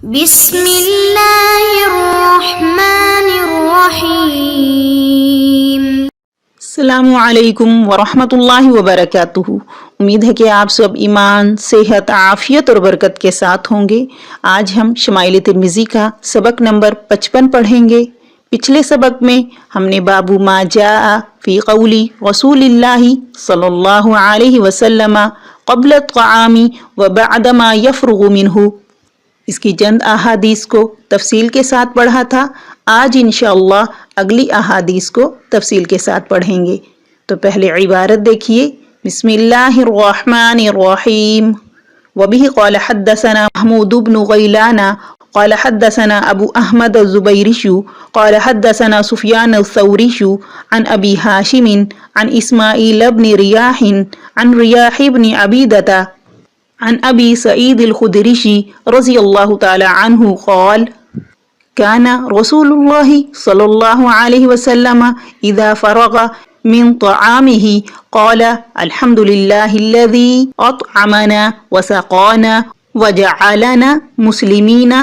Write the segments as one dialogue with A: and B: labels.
A: بسم اللہ الرحمن الرحیم۔
B: السلام علیکم ورحمۃ اللہ وبرکاتہ۔ امید ہے کہ آپ سب ایمان، صحت، عافیت اور برکت کے ساتھ ہوں گے۔ آج ہم شمائل ترمذی کا سبق نمبر 55 پڑھیں گے۔ پچھلے سبق میں ہم نے باب ما جاء فی قول رسول اللہ صلی اللہ علیہ وسلم قبل الطعام وبعد ما یفرغ منہ، اس کی چند احادیث کو تفصیل کے ساتھ پڑھا تھا۔ آج انشاءاللہ اگلی احادیث کو تفصیل کے ساتھ پڑھیں گے۔ تو پہلے عبارت دیکھیے، بسم اللہ الرحمن الرحیم۔ وبه قال حدثنا محمود بن غیلان قال حدثنا ابو احمد الزبیری قال حدثنا سفیان الثوری عن ابی ہاشم عن اسماعیل بن ریاح عن ریاح بن عبیدۃ عن ابی سعید الخدری رضی اللہ تعالی عنہ قال كان رسول الله صلى الله عليه وسلم إذا فرغ من طعامه قال الحمد لله الذي أطعمنا وسقانا وجعلنا مسلمين۔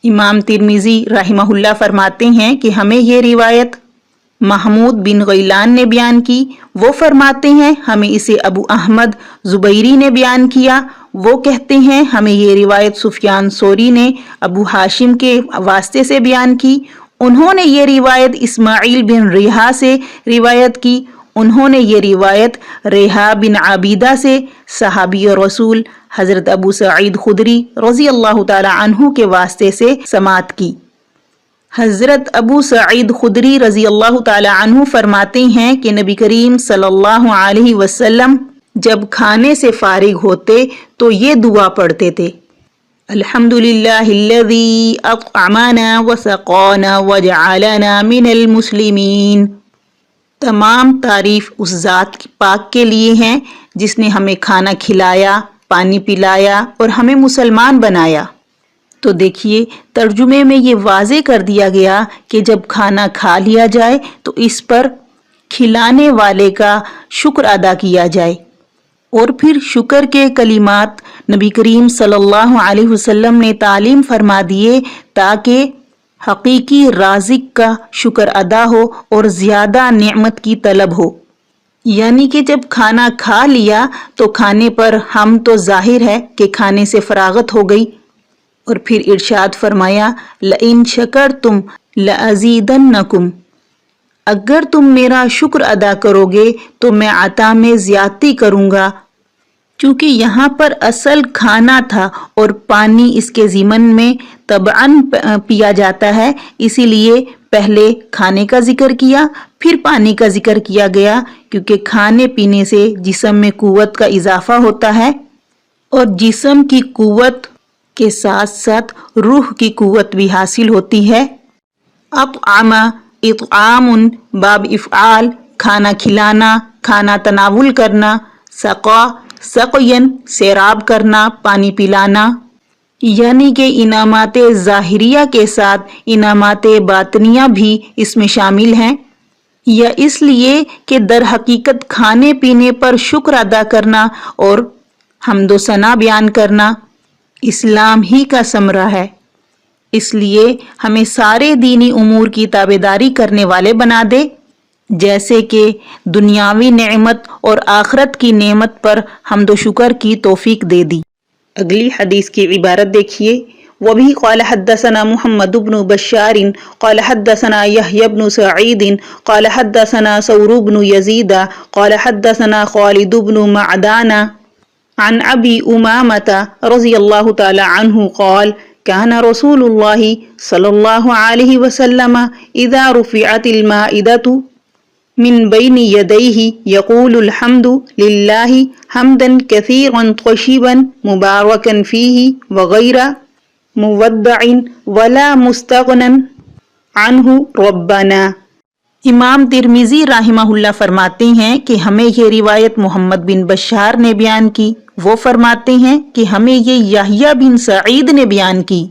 B: امام ترمذی رحمہ اللہ فرماتے ہیں کہ ہمیں یہ روایت محمود بن غیلان نے بیان کی، وہ فرماتے ہیں ہمیں اسے ابو احمد زبیری نے بیان کیا، وہ کہتے ہیں ہمیں یہ روایت سفیان ثوری نے ابو ہاشم کے واسطے سے بیان کی، انہوں نے یہ روایت اسماعیل بن ریحا سے روایت کی، انہوں نے یہ روایت ریحا بن عبیدہ سے صحابی رسول حضرت ابو سعید خدری رضی اللہ تعالی عنہ کے واسطے سے سماعت کی۔ حضرت ابو سعید خدری رضی اللہ تعالی عنہ فرماتے ہیں کہ نبی کریم صلی اللہ علیہ وسلم جب کھانے سے فارغ ہوتے تو یہ دعا پڑھتے تھے، الحمدللہ الذی اطعمنا وسقانا وجعلنا من المسلمین۔ تمام تعریف اس ذات پاک کے لیے ہیں جس نے ہمیں کھانا کھلایا، پانی پلایا اور ہمیں مسلمان بنایا۔ تو دیکھیے ترجمے میں یہ واضح کر دیا گیا کہ جب کھانا کھا لیا جائے تو اس پر کھلانے والے کا شکر ادا کیا جائے، اور پھر شکر کے کلمات نبی کریم صلی اللہ علیہ وسلم نے تعلیم فرما دیے تاکہ حقیقی رازق کا شکر ادا ہو اور زیادہ نعمت کی طلب ہو۔ یعنی کہ جب کھانا کھا لیا تو کھانے پر ہم تو ظاہر ہے کہ کھانے سے فراغت ہو گئی، اور پھر ارشاد فرمایا لئن شکرتم لازیدنکم، اگر تم میرا شکر ادا کرو گے تو میں عطا میں زیادتی کروں گا۔ چونکہ یہاں پر اصل کھانا تھا اور پانی اس کے ضمن میں طبعاً پیا جاتا ہے، اسی لیے پہلے کھانے کا ذکر کیا پھر پانی کا ذکر کیا گیا، کیونکہ کھانے پینے سے جسم میں قوت کا اضافہ ہوتا ہے، اور جسم کی قوت کے ساتھ ساتھ روح کی قوت بھی حاصل ہوتی ہے۔ اطعام اطعام باب افعال، کھانا کھلانا، کھانا تناول کرنا، سقا سقین سیراب کرنا، پانی پلانا، یعنی کہ انعامات ظاہریہ کے ساتھ انعامات باطنیہ بھی اس میں شامل ہیں، یا اس لیے کہ در حقیقت کھانے پینے پر شکر ادا کرنا اور حمد و ثنا بیان کرنا اسلام ہی کا ثمرہ ہے۔ اس لیے ہمیں سارے دینی امور کی تابعداری کرنے والے بنا دے، جیسے کہ دنیاوی نعمت اور آخرت کی نعمت پر حمد و شکر کی توفیق دے دی۔ اگلی حدیث کی عبارت دیکھیے، وبه قال حدثنا محمد بن بشار قال حدثنا يحيى بن سعيد قال حدثنا ثور بن يزيد قال حدثنا خالد بن معدان عن ابي امامة رضي الله تعالى عنه قال كان رسول الله صلى الله عليه وسلم اذا رفعت المائدة من بين يديه يقول الحمد لله حمدا كثيرا طيبا مباركا فيه وغير مودع ولا مستغنى عنه ربنا۔ امام ترمذی رحمہ اللہ فرماتے ہیں کہ ہمیں یہ روایت محمد بن بشار نے بیان کی، وہ فرماتے ہیں کہ ہمیں یہ یحییٰ بن سعید نے بیان کی،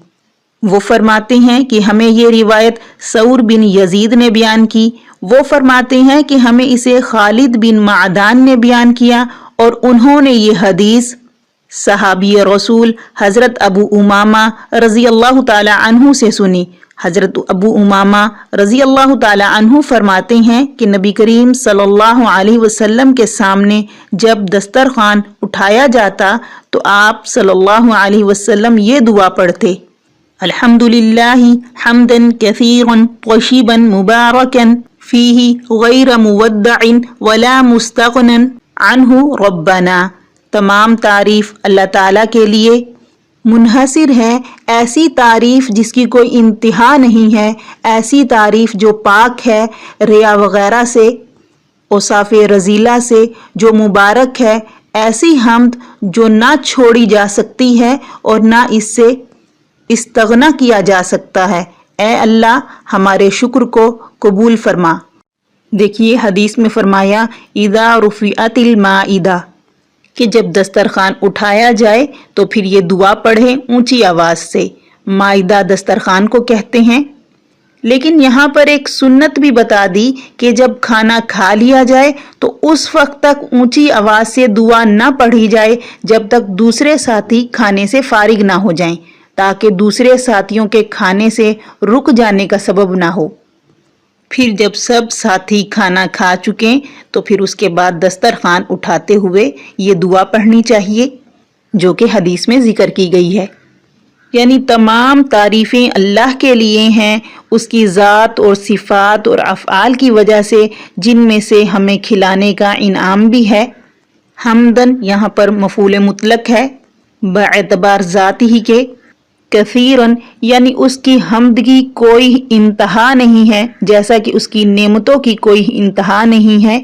B: وہ فرماتے ہیں کہ ہمیں یہ روایت ثور بن یزید نے بیان کی، وہ فرماتے ہیں کہ ہمیں اسے خالد بن معدان نے بیان کیا، اور انہوں نے یہ حدیث सहाबी रसूल हज़रत अबू उमामा रज़ी अल्लाह ताला अन्हु से सुनी। हज़रत अबू उमामा रज़ी अल्लाह ताला अन्हु फरमाते हैं कि नबी करीम सल्लल्लाहु अलैहि वसल्लम के सामने जब दस्तरखान उठाया जाता तो आप सल्लल्लाहु अलैहि वसल्लम ये दुआ पढ़ते, अल्हम्दुलिल्लाहि हम्दन कसीरन तय्यिबन मुबारकन फीही गैर मुवद्दइन वला मुस्तगनन अन्हु रब्बना। तमाम तारीफ अल्लाह ताला के लिए मुनहसिर है, ऐसी तारीफ जिसकी कोई इंतहा नहीं है, ऐसी तारीफ जो पाक है रिया वगैरह से, औसाफ़ रज़ीला से, जो मुबारक है, ऐसी हम्द जो ना छोड़ी जा सकती है और ना इससे इस्तगना किया जा सकता है। ए अल्लाह हमारे शुक्र को कबूल फरमा। देखिए हदीस में फरमाया इदा रुफ़िअतिल माइदा कि जब दस्तरखान उठाया जाए तो फिर ये दुआ पढ़ें ऊंची आवाज़ से। माइदा दस्तरखान को कहते हैं। लेकिन यहाँ पर एक सुन्नत भी बता दी कि जब खाना खा लिया जाए तो उस वक्त तक ऊंची आवाज़ से दुआ न पढ़ी जाए जब तक दूसरे साथी खाने से फारिग ना हो जाएं, ताकि दूसरे साथियों के खाने से रुक जाने का सबब ना हो। फिर जब सब साथी खाना खा चुकें तो फिर उसके बाद दस्तरखान उठाते हुए ये दुआ पढ़नी चाहिए जो कि हदीस में जिक्र की गई है। यानी तमाम तारीफ़ें अल्लाह के लिए हैं, उसकी ज़ात और सिफ़ात और अफ़आल की वजह से, जिनमें से हमें खिलाने का इनाम भी है। हमदन यहाँ पर मफ़ूल मुतलक है बएतबार ज़ाती ही के। कसीरन यानी उसकी हम्द की कोई इंतहा नहीं है, जैसा कि उसकी नेमतों की कोई इंतहा नहीं है।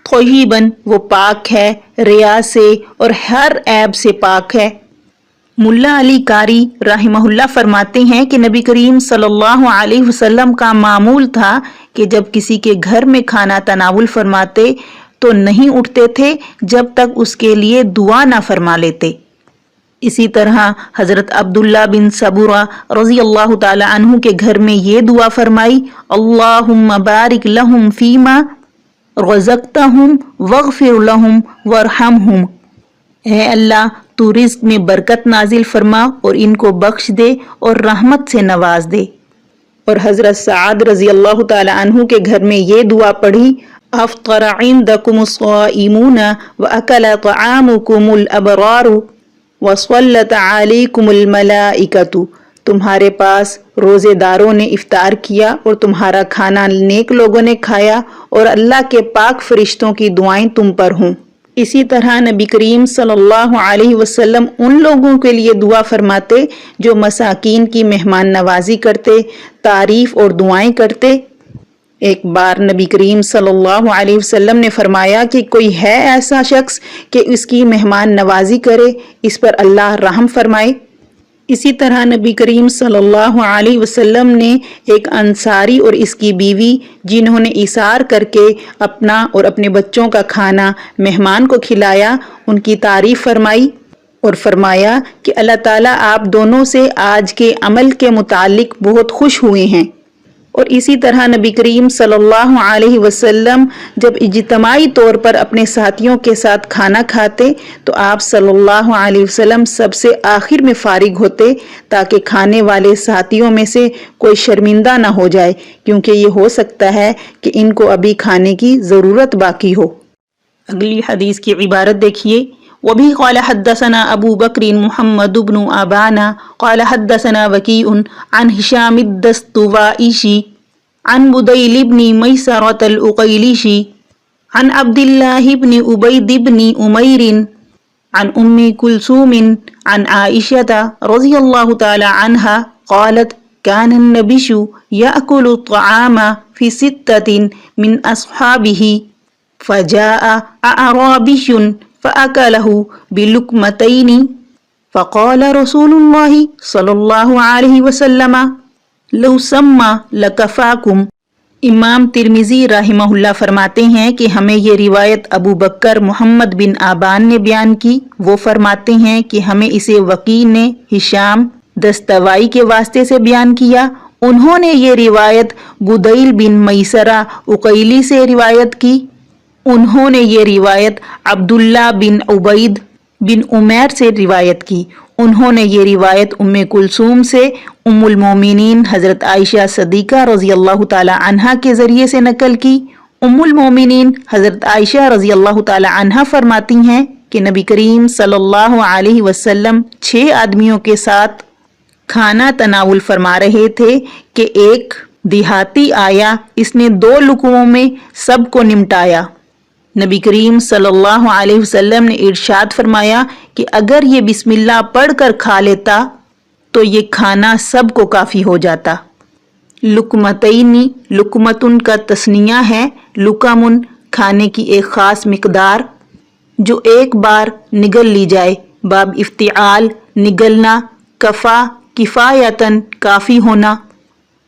B: तय्यिबन वो पाक है, रिया से और हर ऐब से पाक है। मुल्ला अली कारी रहमहुल्लाह फरमाते हैं कि नबी करीम सल्लल्लाहु अलैहि वसल्लम का मामूल था कि जब किसी के घर में खाना तनावुल फरमाते तो नहीं उठते थे जब तक उसके लिए दुआ ना फरमा लेते। इसी तरह हज़रत अब्दुल्ला बिन सबूरा रज़ी अल्लाह ताला अन्हु के घर में ये दुआ फरमाई, अल्लाहुम्मा बारिक लहुम फीमा रज़क़तहुम वग़फ़िर लहुम वरहमहुम। ऐ अल्लाह तू रिज़्क़ में बरकत नाजिल फरमा और इनको बख्श दे और रहमत से नवाज दे। और हज़रत सआद रज़ी अल्लाह ताला अन्हु के घर में ये दुआ पढ़ी, अफ़्तर इंदकुमुस साइमूना व अकल तआमुकुमुल अबरारु वसल्लत अलैकुमुल मलाइकतु। तुम्हारे पास रोज़ेदारों ने इफ्तार किया और तुम्हारा खाना नेक लोगों ने खाया और अल्लाह के पाक फरिश्तों की दुआएं तुम पर हों। इसी तरह नबी करीम सल्लल्लाहु अलैहि वसल्लम उन लोगों के लिए दुआ फरमाते जो मसाकीन की मेहमान नवाजी करते, तारीफ और दुआएं करते। एक बार नबी करीम सल्लल्लाहु अलैहि वसल्लम ने फरमाया कि कोई है ऐसा शख्स कि इसकी मेहमान नवाजी करे, इस पर अल्लाह रहम फरमाए। इसी तरह नबी करीम सल्लल्लाहु अलैहि वसल्लम ने एक अंसारी और इसकी बीवी जिन्होंने इसार करके अपना और अपने बच्चों का खाना मेहमान को खिलाया, उनकी तारीफ फरमाई और फरमाया कि अल्लाह ताला आप दोनों से आज के अमल के मुतालिक बहुत खुश हुए हैं। और इसी तरह नबी करीम सल्लल्लाहु अलैहि वसल्लम जब इज्तिमाई तौर पर अपने साथियों के साथ खाना खाते तो आप सल्लल्लाहु अलैहि वसल्लम सबसे आखिर में फारिग होते ताकि खाने वाले साथियों में से कोई शर्मिंदा ना हो जाए, क्योंकि ये हो सकता है कि इनको अभी खाने की ज़रूरत बाकी हो। अगली हदीस की इबारत देखिए, वभी क़ाल हद्दसना अबू बकर मुहम्मद इब्न अबाना क़ाल हद्दसना वकीउन अन हिशाम दस्तवाइशी अन बुदैल इब्न मैसरत अल-उक़ैलिशी अन अब्दुल्लाह इब्न उबैद इब्न उमैर अन उम्मी कुलसूम अन आइशा रज़ियल्लाहु ताला अन्हा क़ालत कान अन्नबिय्यु याकुलु अत-तआम फी सित्ततिन मिन अस्हाबिही फजाअ अअराबिय्युन फ़अकलहु बिलुक़मतैनि फ़क़ाल रसूलुल्लाहि सल्लल्लाहु अलैहि वसल्लम लौ सम्मा लकफ़ाकुम। इमाम तिर्मिज़ी रहमहुल्लाह फरमाते हैं कि हमें ये रिवायत अबू बकर मोहम्मद बिन आबान ने बयान की। वो फरमाते हैं कि हमें इसे वकी ने हिशाम दस्तवाई के वास्ते से बयान किया। उन्होंने ये रिवायत बुदैल बिन मैसरा उक़ैली से रिवायत की। उन्होंने ये रिवायत अब्दुल्ला बिन उबैद बिन उमैर से रिवायत की। उन्होंने ये रिवायत उम्मे कुलसूम से उम्मुल मोमिनीन हज़रत आयशा सदीक़ा रज़ियल्लाहु ताला अन्हा के ज़रिए से नकल की। उम्मुल मोमिनीन हज़रत आयशा रज़ियल्लाहु ताला अन्हा फरमाती हैं कि नबी करीम सल्लल्लाहु अलैहि वसल्लम 6 आदमियों के साथ खाना तनावुल फरमा रहे थे कि एक देहाती आया, इसने 2 लुकमों में सबको निमटाया। नबी करीम सल्लल्लाहु अलैहि वसल्लम ने इरशाद फरमाया कि अगर ये बिस्मिल्लाह पढ़कर खा लेता तो ये खाना सबको काफ़ी हो जाता। लुकमतैनी, लुकमतुन का तस्निया है, लुकमुन खाने की एक ख़ास मिकदार जो एक बार निगल ली जाए। बाब इफ्तिआल निगलना, कफ़ा किफ़ायतन काफ़ी होना।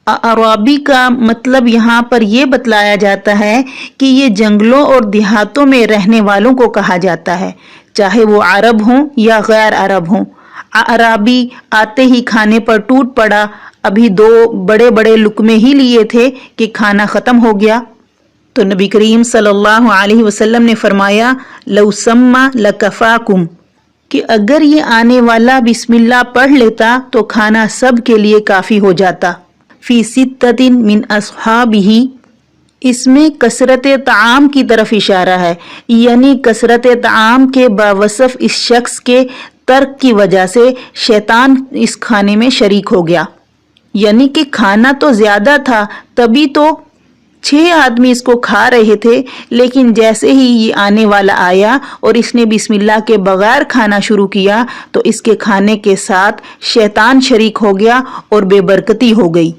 B: अराबी का मतलब यहाँ पर यह बतलाया जाता है कि ये जंगलों और देहातों में रहने वालों को कहा जाता है, चाहे वो अरब हों या गैर अरब हों। अराबी आते ही खाने पर टूट पड़ा, अभी 2 बड़े बड़े लुकमे ही लिए थे कि खाना ख़त्म हो गया। तो नबी करीम सल्लल्लाहु अलैहि वसल्लम ने फरमाया लौ सम्मा लकफ़ाकुम, कि अगर ये आने वाला बिस्मिल्लाह पढ़ लेता तो खाना सब के लिए काफ़ी हो जाता। फ़ी सित्ततिन मिन अस्हाबिही, इसमें कसरत ताआम की तरफ इशारा है, यानी कसरत ताआम के बावसफ इस शख्स के तर्क की वजह से शैतान इस खाने में शरीक हो गया। यानी कि खाना तो ज़्यादा था, तभी तो 6 आदमी इसको खा रहे थे, लेकिन जैसे ही ये आने वाला आया और इसने बिस्मिल्लाह के बगैर खाना शुरू किया तो इसके खाने के साथ शैतान शरीक हो गया और बेबरकती हो गई।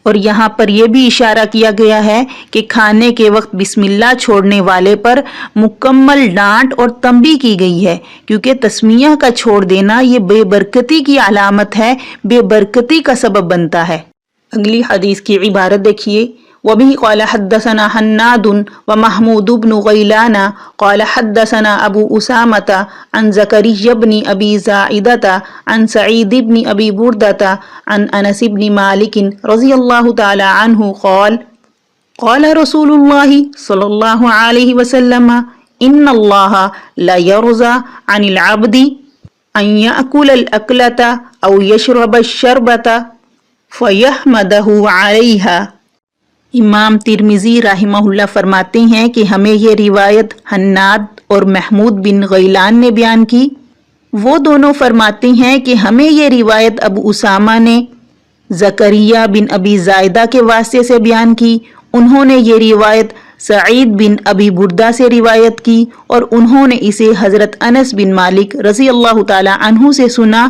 B: और यहाँ पर यह भी इशारा किया गया है कि खाने के वक्त बिस्मिल्लाह छोड़ने वाले पर मुकम्मल डांट और तंबी की गई है, क्योंकि तस्मिया का छोड़ देना ये बेबरकती की अलामत है, बेबरकती का सबब बनता है। अगली हदीस की इबारत देखिए। वबी क़ाल हद्दसना हन्नादुन व महमूद इब्न ग़ैलाना क़ाल हद्दसना अबू उसामता अन ज़करिया इब्न अबी ज़ाइदता अन सईद इब्न अबी बुरदता अन अनस इब्न मालिक रज़ियल्लाहु तआला अन्हु क़ाल क़ाल रसूलुल्लाहि सल्लल्लाहु अलैहि वसल्लम इन्नल्लाह ला यरज़ा अनिल अब्दी अन यअकुल अल-अक्लता औ यशरब अश-शरबता फ़यहमदहु अलैहा। इमाम तिरमिज़ी रहमहुल्लाह फरमाते हैं कि हमें ये रिवायत हन्नाद और महमूद बिन गैलान ने बयान की। वो दोनों फरमाते हैं कि हमें ये रिवायत अबू उसामा ने ज़करिया बिन अबी ज़ायदा के वास्ते से बयान की। उन्होंने ये रिवायत सईद बिन अबी बुरदा से रिवायत की और उन्होंने इसे हज़रत अनस बिन मालिक रज़ी अल्लाह ताला अन्हु से सुना।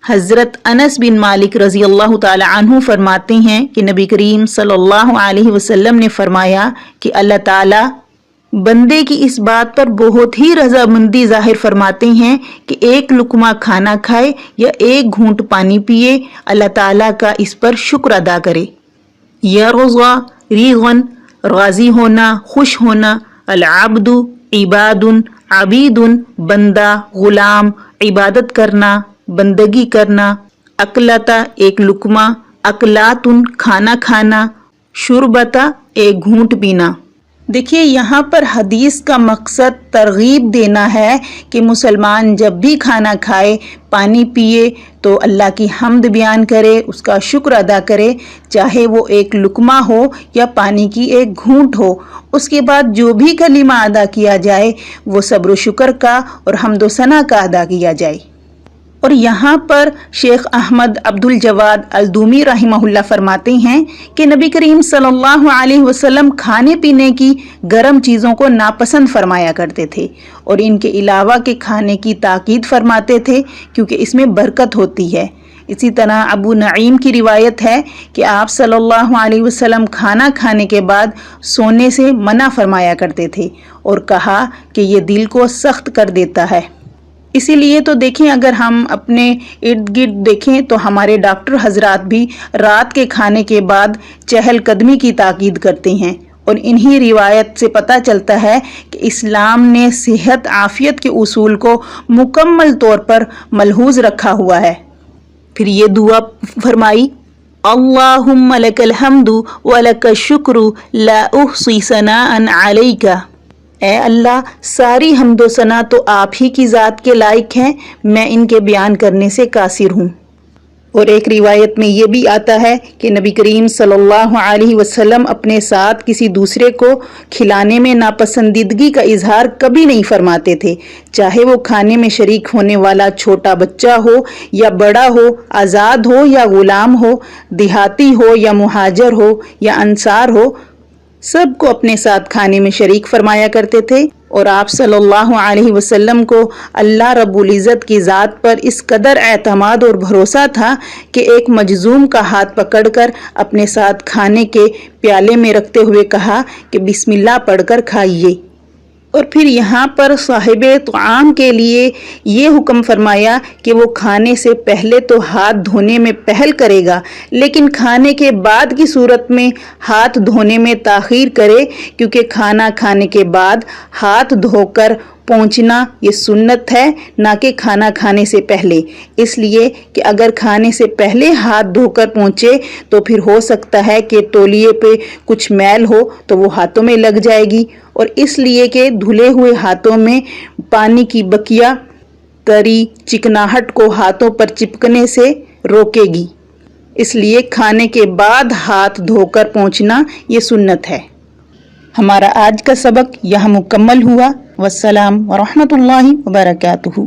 B: हज़रत अनस बिन मालिक रज़ी अल्लाह ताला अन्हु फरमाते हैं कि नबी करीम सल्लल्लाहु अलैहि वसल्लम ने फरमाया कि अल्लाह ताला बंदे की इस बात पर बहुत ही रज़ामंदी ज़ाहिर फरमाते हैं कि एक लुकमा खाना खाए या एक घूंट पानी पिए, अल्लाह ताला का इस पर शुक्र अदा करे। यरज़ा रीगन राज़ी होना, खुश होना, अल-अब्दु इबादुन आबिदुन बंदा, गुलाम इबादत करना, बंदगी करना, अकलता एक लुकमा, अकलातुन खाना खाना, शुरबता एक घूंट पीना। देखिए यहाँ पर हदीस का मकसद तरगीब देना है कि मुसलमान जब भी खाना खाए, पानी पिए तो अल्लाह की हम्द बयान करे, उसका शुक्र अदा करे, चाहे वो एक लुकमा हो या पानी की एक घूंट हो। उसके बाद जो भी कलीमा अदा किया जाए वो सब्र शुक्र का और हम्दो सना का अदा किया जाए। और यहाँ पर शेख अहमद अब्दुल जवाद अल-दूमी रहमहुल्लाह फरमाते हैं कि नबी करीम सल्लल्लाहु अलैहि वसल्लम खाने पीने की गर्म चीज़ों को नापसंद फरमाया करते थे और इनके अलावा के खाने की ताकीद फरमाते थे, क्योंकि इसमें बरकत होती है। इसी तरह अबू नईम की रिवायत है कि आप सल्लल्लाहु अलैहि वसल्लम खाना खाने के बाद सोने से मना फरमाया करते थे और कहा कि ये दिल को सख्त कर देता है। इसीलिए तो देखें, अगर हम अपने इर्द गिर्द देखें तो हमारे डॉक्टर हजरात भी रात के खाने के बाद चहलकदमी की ताकीद करते हैं और इन्हीं रिवायत से पता चलता है कि इस्लाम ने सेहत आफियत के उसूल को मुकम्मल तौर पर मलहूज रखा हुआ है। फिर ये दुआ फरमाई, अल्लाहुम्मा लकल हम्दु व लकश शुक्रू ला उहसी सनाअन अलैका। اے اللہ، ساری حمد و ثنا تو آپ ہی کی ذات کے لائق ہیں، میں ان کے بیان کرنے سے قاصر ہوں۔ اور ایک روایت میں یہ بھی آتا ہے کہ نبی کریم صلی اللہ علیہ وسلم اپنے ساتھ کسی دوسرے کو کھلانے میں ناپسندیدگی کا اظہار کبھی نہیں فرماتے تھے، چاہے وہ کھانے میں شریک ہونے والا چھوٹا بچہ ہو یا بڑا ہو، آزاد ہو یا غلام ہو، دیہاتی ہو یا مہاجر ہو یا انصار ہو، سب کو اپنے ساتھ کھانے میں شریک فرمایا کرتے تھے۔ اور آپ صلی اللہ علیہ وسلم کو اللہ رب العزت کی ذات پر اس قدر اعتماد اور بھروسہ تھا کہ ایک مجذوم کا ہاتھ پکڑ کر اپنے ساتھ کھانے کے پیالے میں رکھتے ہوئے کہا کہ بسم اللہ پڑھ کر کھائیے، اور پھر یہاں پر صاحب طعام کے لیے یہ حکم فرمایا کہ وہ کھانے سے پہلے تو ہاتھ دھونے میں پہل کرے گا، لیکن کھانے کے بعد کی صورت میں ہاتھ دھونے میں تاخیر کرے، کیونکہ کھانا کھانے کے بعد ہاتھ دھو کر پہنچنا یہ سنت ہے، نہ کہ کھانا کھانے سے پہلے، اس لیے کہ اگر کھانے سے پہلے ہاتھ دھو کر پہنچے تو پھر ہو سکتا ہے کہ تولیے پہ کچھ میل ہو تو وہ ہاتھوں میں لگ جائے گی، اور اس لیے کہ دھلے ہوئے ہاتھوں میں پانی کی بقیہ تری چکناہٹ کو ہاتھوں پر چپکنے سے روکے گی، اس لیے کھانے کے بعد ہاتھ دھو کر پہنچنا یہ سنت ہے۔ ہمارا آج کا سبق یہاں مکمل ہوا۔ والسلام ورحمۃ اللہ وبرکاتہ۔